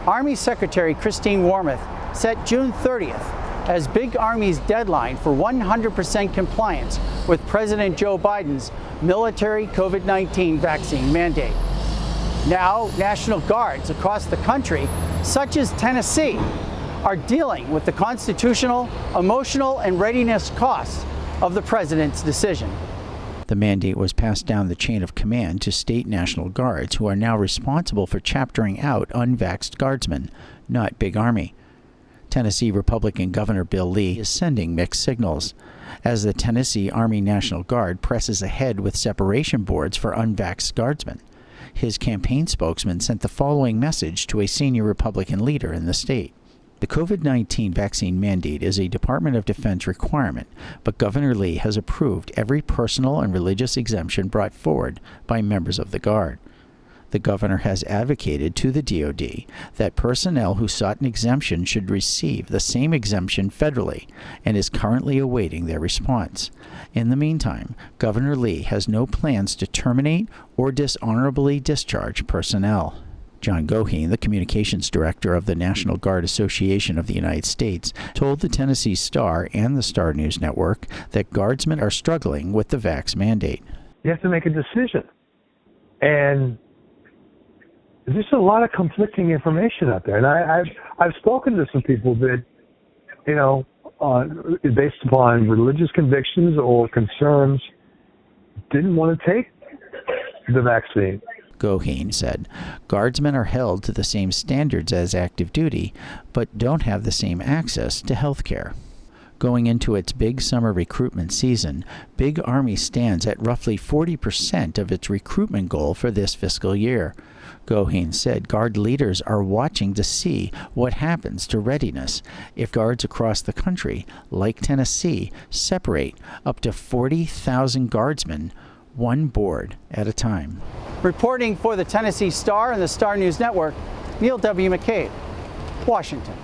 Army Secretary Christine Wormuth set June 30th as Big Army's deadline for 100% compliance with President Joe Biden's military COVID-19 vaccine mandate. Now, National Guards across the country, such as Tennessee, are dealing with the constitutional, emotional, and readiness costs of the president's decision. The mandate was passed down the chain of command to state National Guards, who are now responsible for chaptering out unvaxxed guardsmen, not Big Army. Tennessee Republican Governor Bill Lee is sending mixed signals as the Tennessee Army National Guard presses ahead with separation boards for unvaxxed guardsmen. His campaign spokesman sent the following message to a senior Republican leader in the state. The COVID-19 vaccine mandate is a Department of Defense requirement, but Governor Lee has approved every personal and religious exemption brought forward by members of the Guard. The governor has advocated to the DoD that personnel who sought an exemption should receive the same exemption federally and is currently awaiting their response. In the meantime, Governor Lee has no plans to terminate or dishonorably discharge personnel. John Goheen, the communications director of the National Guard Association of the United States, told the Tennessee Star and the Star News Network that guardsmen are struggling with the vax mandate. You have to make a decision. And there's just a lot of conflicting information out there. And I've spoken to some people that, based upon religious convictions or concerns, didn't want to take the vaccine. Goheen said guardsmen are held to the same standards as active duty, but don't have the same access to health care. Going into its big summer recruitment season, Big Army stands at roughly 40% of its recruitment goal for this fiscal year. Goheen said Guard leaders are watching to see what happens to readiness if guards across the country, like Tennessee, separate up to 40,000 guardsmen one board at a time. Reporting for the Tennessee Star and the Star News Network, Neil W. McCabe, Washington.